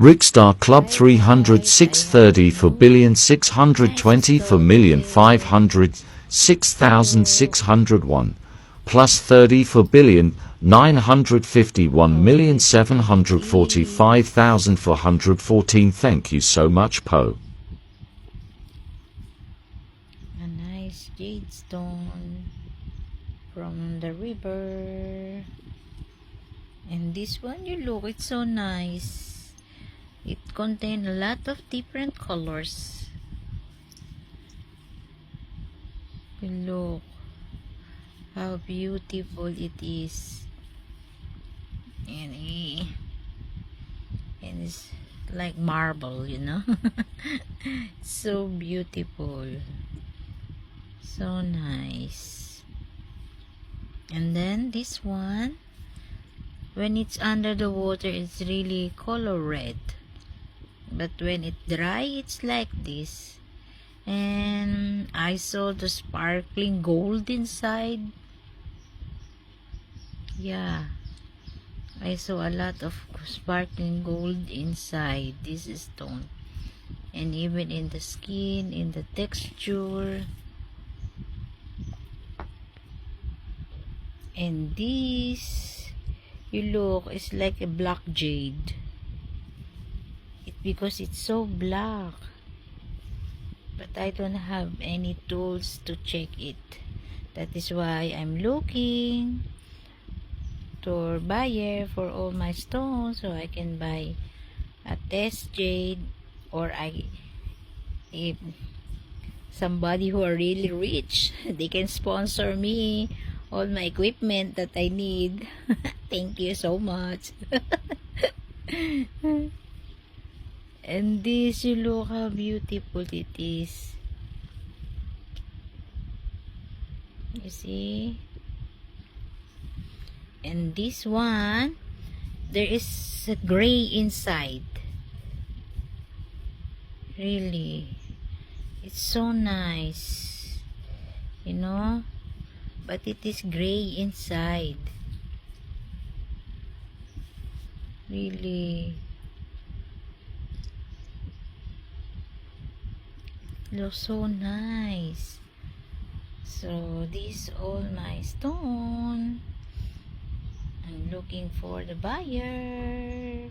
Rickstar Club Hi 300 guys, I have 630 for new billion nice 620 for million story 500 to 6601 plus 30 for billion 951 million with 745 this thousand 414. Thank you so much, Po. a nice jade stone from the river. And this one, you look, it's so nice. It contains a lot of different colors. You look how beautiful it is. And it's like marble, you know. So beautiful, so nice. And then this one, when it's under the water, it's really color red, but when it dry, it's like this. And I saw the sparkling gold inside. Yeah, I saw a lot of sparkling gold inside this stone, and even in the skin, in the texture. And this, you look, is like a black jade. Because it's so black, but I don't have any tools to check it. That is why I'm looking to buyer for all my stones, so I can buy a test jade, or if somebody who are really rich, they can sponsor me all my equipment that I need. Thank you so much. And this, you look how beautiful it is. You see? And this one, there is a gray inside. Really, it's so nice, you know, but it is gray inside. Really looks so nice. So this all my stone. I'm looking for the buyer.